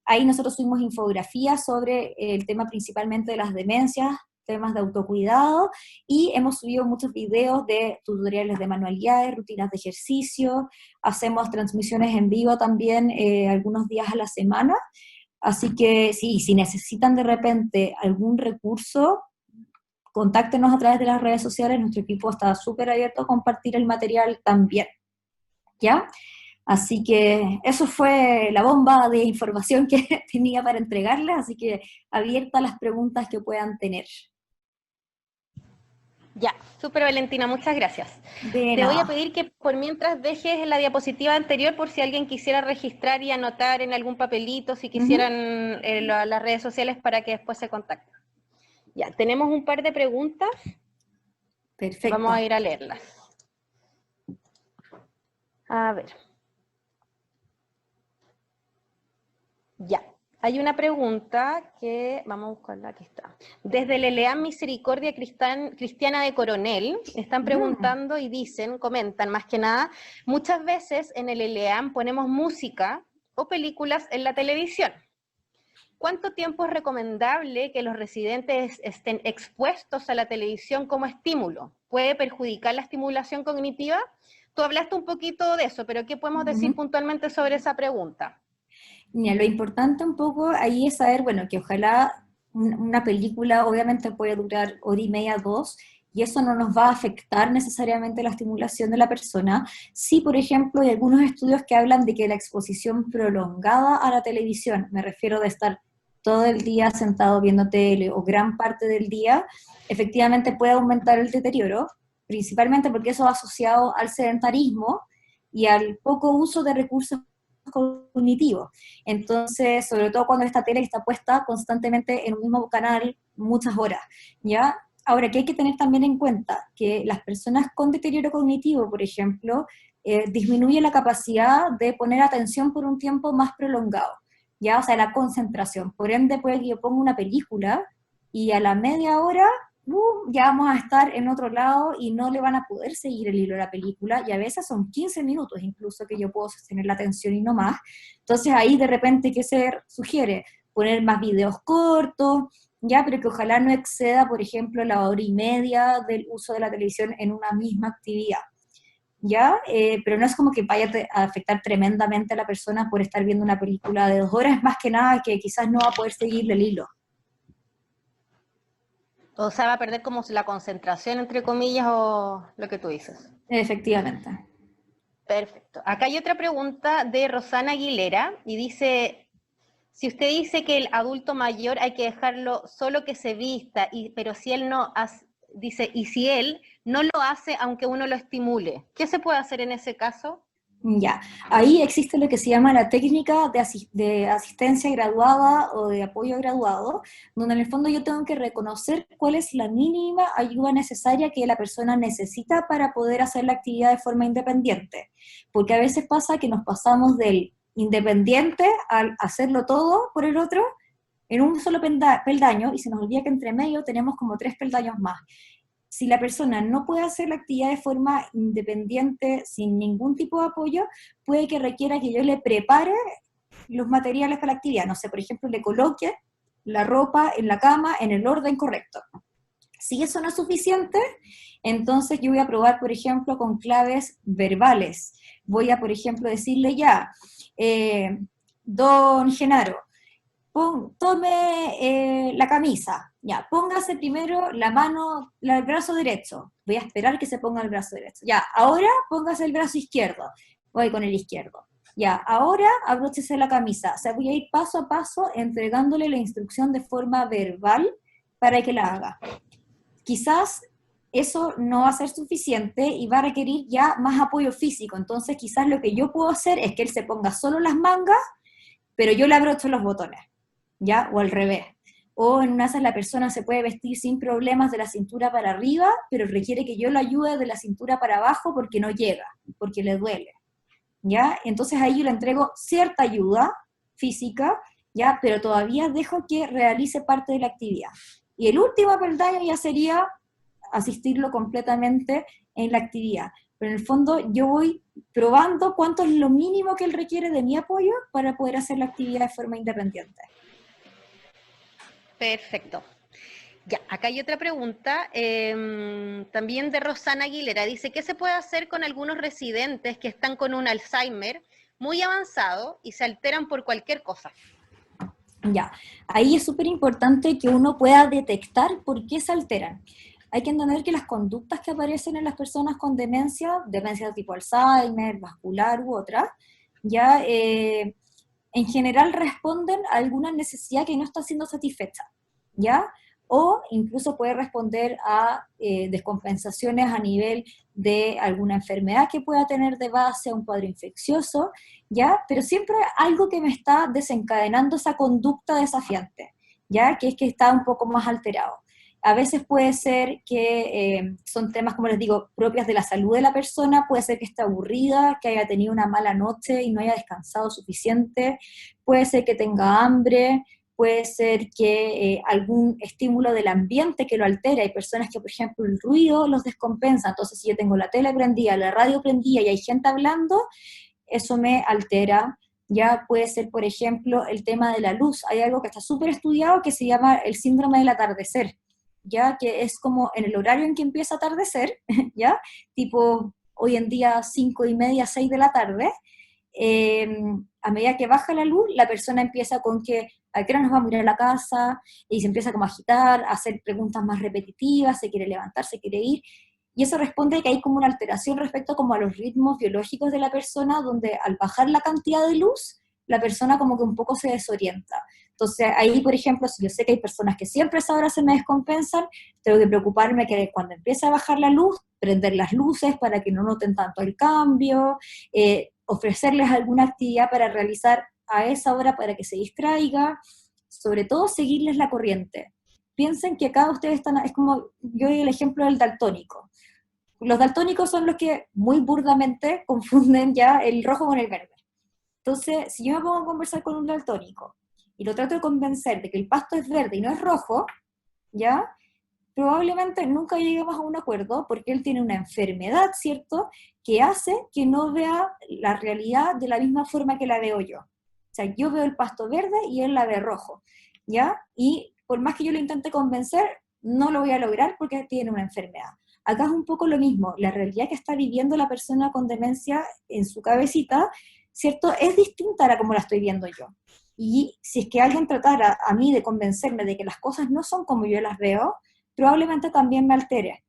Ahí nosotros subimos infografías sobre el tema principalmente de las demencias, temas de autocuidado, y hemos subido muchos videos de tutoriales de manualidades, rutinas de ejercicio, hacemos transmisiones en vivo también algunos días a la semana, así que sí, si necesitan de repente algún recurso, contáctenos a través de las redes sociales, nuestro equipo está súper abierto a compartir el material también, ¿ya? Así que eso fue la bomba de información que tenía para entregarles, así que abierta a las preguntas que puedan tener. Ya, súper Valentina, muchas gracias. De Te voy a nada. pedir que por mientras dejes la diapositiva anterior por si alguien quisiera registrar y anotar en algún papelito, si Ujú. quisieran las redes sociales para que después se contacten. Ya, tenemos un par de preguntas, vamos a Perfecto. ir a leerlas. A ver. Ya, hay una pregunta que, vamos a buscarla, aquí está. Desde el ELEAM Misericordia Cristiana de Coronel, están Mm. preguntando y dicen, comentan más que nada, muchas veces en el ELEAM ponemos música o películas en la televisión. ¿Cuánto tiempo es recomendable que los residentes estén expuestos a la televisión como estímulo? ¿Puede perjudicar la estimulación cognitiva? Tú hablaste un poquito de eso, pero ¿qué podemos decir Ujú. puntualmente sobre esa pregunta? Mira, lo importante un poco ahí es saber, bueno, que ojalá una película obviamente puede durar hora y media, dos, y eso no nos va a afectar necesariamente la estimulación de la persona. Sí, por ejemplo, hay algunos estudios que hablan de que la exposición prolongada a la televisión, me refiero de estar todo el día sentado viendo tele o gran parte del día, efectivamente puede aumentar el deterioro, principalmente porque eso va asociado al sedentarismo y al poco uso de recursos cognitivos. Entonces, sobre todo cuando esta tele está puesta constantemente en un mismo canal muchas horas, ¿ya? Ahora, que hay que tener también en cuenta que las personas con deterioro cognitivo, por ejemplo, disminuye la capacidad de poner atención por un tiempo más prolongado, ¿ya? O sea, la concentración. Por ende, puede que yo ponga una película y a la media hora ya vamos a estar en otro lado y no le van a poder seguir el hilo de la película, y a veces son 15 minutos incluso que yo puedo sostener la atención y no más. Entonces ahí de repente, ¿qué se sugiere? Poner más videos cortos, ya, pero que ojalá no exceda, por ejemplo, la hora y media del uso de la televisión en una misma actividad, ¿ya? Pero no es como que vaya a afectar tremendamente a la persona por estar viendo una película de 2 horas, más que nada que quizás no va a poder seguirle el hilo. O sea, va a perder como la concentración, entre comillas, o lo que tú dices. Efectivamente. Perfecto. Acá hay otra pregunta de Rosana Aguilera y dice, si usted dice que el adulto mayor hay que dejarlo solo que se vista, pero si él no hace, dice, y si él no lo hace aunque uno lo estimule, ¿qué se puede hacer en ese caso? Ya, ahí existe lo que se llama la técnica de asistencia graduada o de apoyo graduado, donde en el fondo yo tengo que reconocer cuál es la mínima ayuda necesaria que la persona necesita para poder hacer la actividad de forma independiente. Porque a veces pasa que nos pasamos del independiente al hacerlo todo por el otro en un solo peldaño, y se nos olvida que entre medio tenemos como 3 peldaños más. Si la persona no puede hacer la actividad de forma independiente, sin ningún tipo de apoyo, puede que requiera que yo le prepare los materiales para la actividad. No sé, por ejemplo, le coloque la ropa en la cama en el orden correcto. Si eso no es suficiente, entonces yo voy a probar, por ejemplo, con claves verbales. Voy a, por ejemplo, decirle ya, don Genaro, tome la camisa, ya, póngase primero la mano, el brazo derecho, voy a esperar que se ponga el brazo derecho, ya, ahora póngase el brazo izquierdo, voy con el izquierdo, ya, ahora abróchese la camisa, o sea, voy a ir paso a paso entregándole la instrucción de forma verbal para que la haga. Quizás eso no va a ser suficiente y va a requerir ya más apoyo físico, entonces quizás lo que yo puedo hacer es que él se ponga solo las mangas, pero yo le abrocho los botones, ¿ya? O al revés. O en una de la persona se puede vestir sin problemas de la cintura para arriba, pero requiere que yo lo ayude de la cintura para abajo porque no llega, porque le duele, ¿ya? Entonces ahí yo le entrego cierta ayuda física, ¿ya? Pero todavía dejo que realice parte de la actividad. Y el último peldaño ya sería asistirlo completamente en la actividad. Pero en el fondo yo voy probando cuánto es lo mínimo que él requiere de mi apoyo para poder hacer la actividad de forma independiente. Perfecto. Ya, acá hay otra pregunta, también de Rosana Aguilera. Dice, ¿qué se puede hacer con algunos residentes que están con un Alzheimer muy avanzado y se alteran por cualquier cosa? Ya, ahí es súper importante que uno pueda detectar por qué se alteran. Hay que entender que las conductas que aparecen en las personas con demencia tipo Alzheimer, vascular u otra, ya en general responden a alguna necesidad que no está siendo satisfecha, ¿ya? O incluso puede responder a descompensaciones a nivel de alguna enfermedad que pueda tener de base, un cuadro infeccioso, ¿ya? Pero siempre algo que me está desencadenando esa conducta desafiante, ¿ya? Que es que está un poco más alterado. A veces puede ser que son temas, como les digo, propias de la salud de la persona, puede ser que esté aburrida, que haya tenido una mala noche y no haya descansado suficiente, puede ser que tenga hambre, puede ser que algún estímulo del ambiente que lo altera. Hay personas que, por ejemplo, el ruido los descompensa, entonces si yo tengo la tele prendida, la radio prendida y hay gente hablando, eso me altera. Ya puede ser, por ejemplo, el tema de la luz. Hay algo que está súper estudiado que se llama el síndrome del atardecer, ya que es como en el horario en que empieza a atardecer, ya, tipo hoy en día 5:30, 6 de la tarde, a medida que baja la luz, la persona empieza con que a qué hora nos vamos a ir a la casa, y se empieza como a agitar, a hacer preguntas más repetitivas, se quiere levantar, se quiere ir, y eso responde a que hay como una alteración respecto como a los ritmos biológicos de la persona, donde al bajar la cantidad de luz, la persona como que un poco se desorienta. Entonces ahí, por ejemplo, si yo sé que hay personas que siempre a esa hora se me descompensan, tengo que preocuparme que cuando empiece a bajar la luz, prender las luces para que no noten tanto el cambio, ofrecerles alguna actividad para realizar a esa hora para que se distraiga, sobre todo seguirles la corriente. Piensen que acá ustedes están, es como yo doy el ejemplo del daltónico. Los daltónicos son los que muy burdamente confunden ya el rojo con el verde. Entonces, si yo me pongo a conversar con un daltónico y lo trato de convencer de que el pasto es verde y no es rojo, ¿ya? Probablemente nunca lleguemos a un acuerdo porque él tiene una enfermedad, ¿cierto?, que hace que no vea la realidad de la misma forma que la veo yo. O sea, yo veo el pasto verde y él la ve rojo, ¿ya? Y por más que yo lo intente convencer, no lo voy a lograr porque tiene una enfermedad. Acá es un poco lo mismo, la realidad que está viviendo la persona con demencia en su cabecita, ¿cierto?, es distinta a la como la estoy viendo yo. Y si es que alguien tratara a mí de convencerme de que las cosas no son como yo las veo, probablemente también me altere.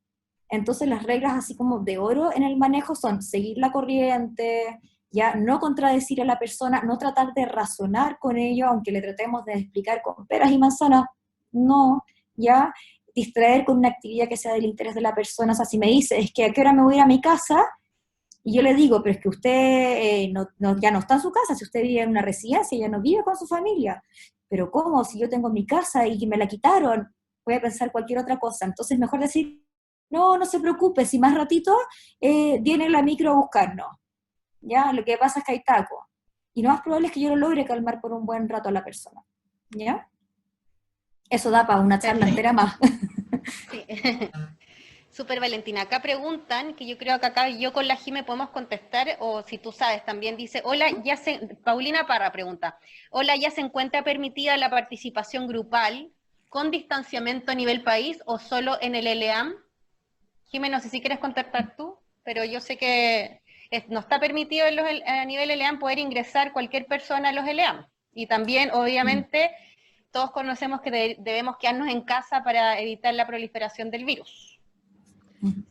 Entonces las reglas así como de oro en el manejo son seguir la corriente, ya no contradecir a la persona, no tratar de razonar con ello, aunque le tratemos de explicar con peras y manzanas, no, ya distraer con una actividad que sea del interés de la persona. O sea, si me dice, es que a qué hora me voy a ir a mi casa, y yo le digo, pero es que usted ya no está en su casa, si usted vive en una residencia, ya no vive con su familia. Pero ¿cómo? Si yo tengo mi casa y me la quitaron, voy a pensar cualquier otra cosa. Entonces mejor decir, no, no se preocupe, si más ratito viene la micro a buscarnos. ¿Ya? Lo que pasa es que hay taco. Y lo más probable es que yo lo logre calmar por un buen rato a la persona. ¿Ya? Eso da para una charla Perfecto. entera más. Sí. Súper Valentina, acá preguntan, que yo creo que acá yo con la Jime podemos contestar, o si tú sabes, también dice, hola, Paulina Parra pregunta, hola, ¿ya se encuentra permitida la participación grupal con distanciamiento a nivel país o solo en el LEAM? Jime, no sé si quieres contestar tú, pero yo sé que no está permitido a nivel LEAM poder ingresar cualquier persona a los LEAM. Y también, obviamente, todos conocemos que debemos quedarnos en casa para evitar la proliferación del virus.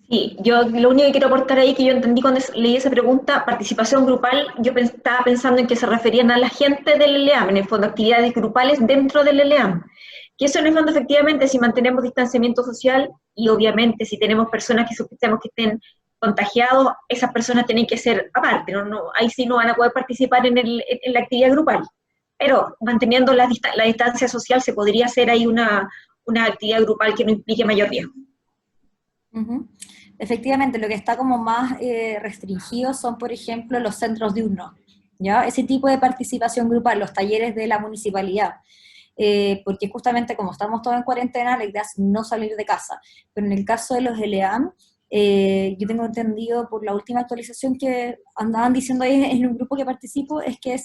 Sí, yo lo único que quiero aportar ahí, que yo entendí cuando leí esa pregunta, participación grupal, yo estaba pensando en que se referían a la gente del LEAM, en el fondo, actividades grupales dentro del LEAM. Que eso en el fondo, efectivamente, si mantenemos distanciamiento social y obviamente si tenemos personas que sospechamos que estén contagiados, esas personas tienen que ser aparte, ahí sí no van a poder participar en la actividad grupal. Pero manteniendo la distancia social se podría hacer ahí una actividad grupal que no implique mayor riesgo. Uh-huh. Efectivamente, lo que está como más restringido son, por ejemplo, los centros diurnos, ¿ya? Ese tipo de participación grupal, los talleres de la municipalidad, porque justamente como estamos todos en cuarentena, la idea es no salir de casa. Pero en el caso de los LEAM, yo tengo entendido por la última actualización que andaban diciendo ahí en un grupo que participo, es que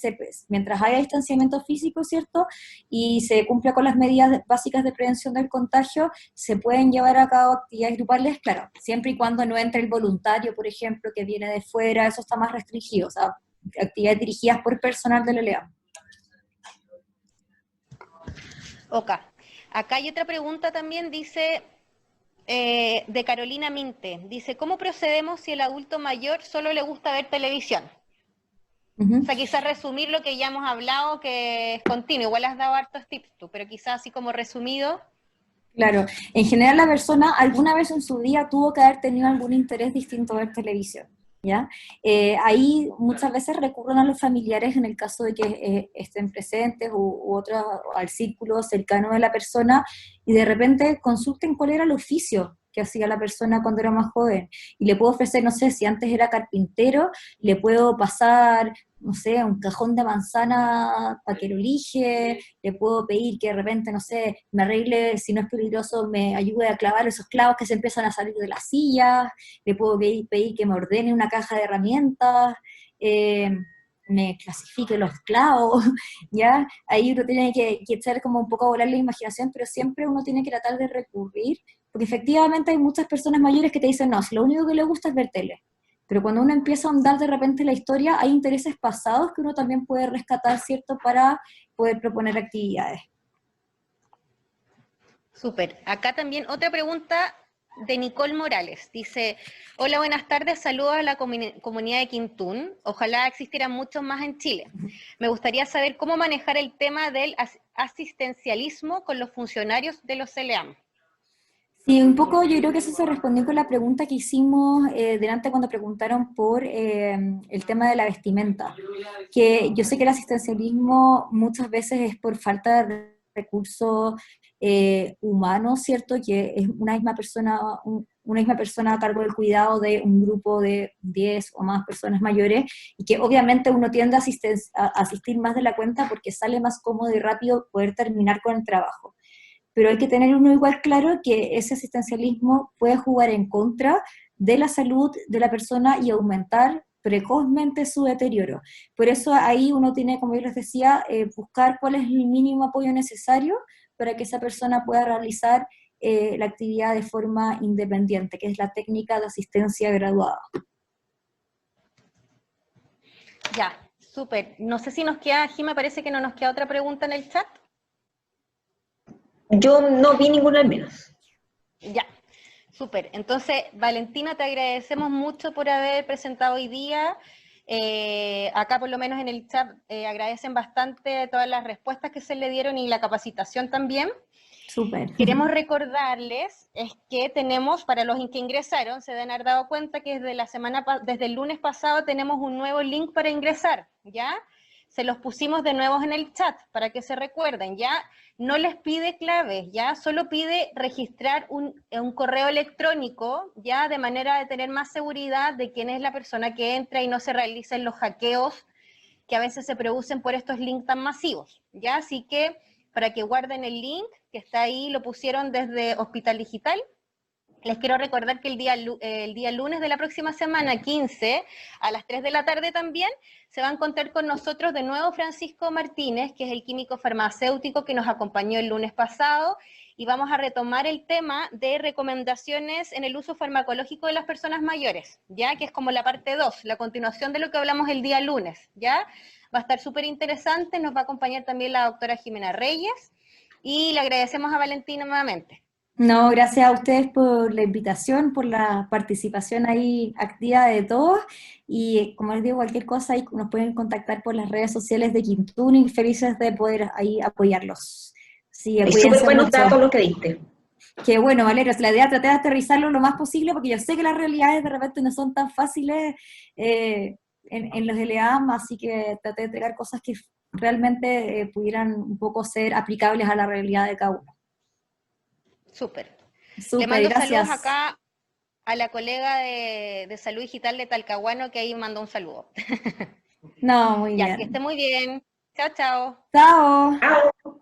mientras haya distanciamiento físico, ¿cierto? Y se cumpla con las medidas básicas de prevención del contagio, se pueden llevar a cabo actividades grupales, claro, siempre y cuando no entre el voluntario, por ejemplo, que viene de fuera, eso está más restringido, o sea, actividades dirigidas por personal del LEAM. Ok. Acá hay otra pregunta también, dice, de Carolina Minte. Dice, ¿cómo procedemos si el adulto mayor solo le gusta ver televisión? Uh-huh. O sea, quizás resumir lo que ya hemos hablado, que es continuo. Igual has dado hartos tips tú, pero quizás así como resumido. Claro, en general la persona alguna vez en su día tuvo que haber tenido algún interés distinto a ver televisión, ¿ya? Ahí muchas veces recurren a los familiares en el caso de que estén presentes u otros, al círculo cercano de la persona, y de repente consulten cuál era el oficio que hacía la persona cuando era más joven, y le puedo ofrecer, no sé, si antes era carpintero, le puedo pasar, no sé, un cajón de manzana para que lo elige, le puedo pedir que de repente, no sé, me arregle, si no es peligroso, me ayude a clavar esos clavos que se empiezan a salir de las sillas, le puedo pedir que me ordene una caja de herramientas, me clasifique los clavos, ¿ya? Ahí uno tiene que echar como un poco a volar la imaginación, pero siempre uno tiene que tratar de recurrir, porque efectivamente hay muchas personas mayores que te dicen, no, si lo único que le gusta es ver tele. Pero cuando uno empieza a ahondar de repente la historia, hay intereses pasados que uno también puede rescatar, ¿cierto?, para poder proponer actividades. Súper. Acá también otra pregunta de Nicole Morales. Dice, hola, buenas tardes, saludos a la comunidad de Quintún. Ojalá existieran muchos más en Chile. Me gustaría saber cómo manejar el tema del asistencialismo con los funcionarios de los CLEAM. Sí, un poco yo creo que eso se respondió con la pregunta que hicimos delante cuando preguntaron por el tema de la vestimenta, que yo sé que el asistencialismo muchas veces es por falta de recursos humanos, ¿cierto? Que es una misma persona a cargo del cuidado de un grupo de 10 o más personas mayores, y que obviamente uno tiende a asistir más de la cuenta porque sale más cómodo y rápido poder terminar con el trabajo. Pero hay que tener uno igual claro que ese asistencialismo puede jugar en contra de la salud de la persona y aumentar precozmente su deterioro. Por eso ahí uno tiene, como yo les decía, buscar cuál es el mínimo apoyo necesario para que esa persona pueda realizar la actividad de forma independiente, que es la técnica de asistencia graduada. Ya, súper. No sé si nos queda, aquí me parece que no nos queda otra pregunta en el chat. Yo no vi ninguna al menos. Ya, súper. Entonces, Valentina, te agradecemos mucho por haber presentado hoy día. Acá, por lo menos en el chat, agradecen bastante todas las respuestas que se le dieron y la capacitación también. Súper. Queremos recordarles es que tenemos, para los que ingresaron, se deben haber dado cuenta que desde el lunes pasado tenemos un nuevo link para ingresar, ¿ya? Se los pusimos de nuevo en el chat para que se recuerden, ¿ya? No les pide claves, ¿ya? Solo pide registrar un correo electrónico, ¿ya? De manera de tener más seguridad de quién es la persona que entra y no se realicen los hackeos que a veces se producen por estos links tan masivos, ¿ya? Así que para que guarden el link que está ahí, lo pusieron desde Hospital Digital, Les quiero recordar que el día lunes de la próxima semana, 15, a las 3 de la tarde también, se va a encontrar con nosotros de nuevo Francisco Martínez, que es el químico farmacéutico que nos acompañó el lunes pasado, y vamos a retomar el tema de recomendaciones en el uso farmacológico de las personas mayores, ¿ya? Que es como la parte 2, la continuación de lo que hablamos el día lunes, ¿ya? Va a estar súper interesante, nos va a acompañar también la doctora Jimena Reyes, y le agradecemos a Valentina nuevamente. No, gracias a ustedes por la invitación, por la participación ahí activa de todos, y como les digo, cualquier cosa ahí nos pueden contactar por las redes sociales de Quintuning, felices de poder ahí apoyarlos. Sí, Es súper cuídense buenos mucho. datos los que diste. Que bueno, Valerio, la idea es tratar de aterrizarlo lo más posible, porque yo sé que las realidades de repente no son tan fáciles en los LEAM, así que traté de entregar cosas que realmente pudieran un poco ser aplicables a la realidad de cada uno. Súper. Le Súper, mando gracias. saludos acá a la colega de Salud Digital de Talcahuano, que ahí mandó un saludo. No, muy Ya, que bien. esté muy bien. Chao, chao. Chao. Chao.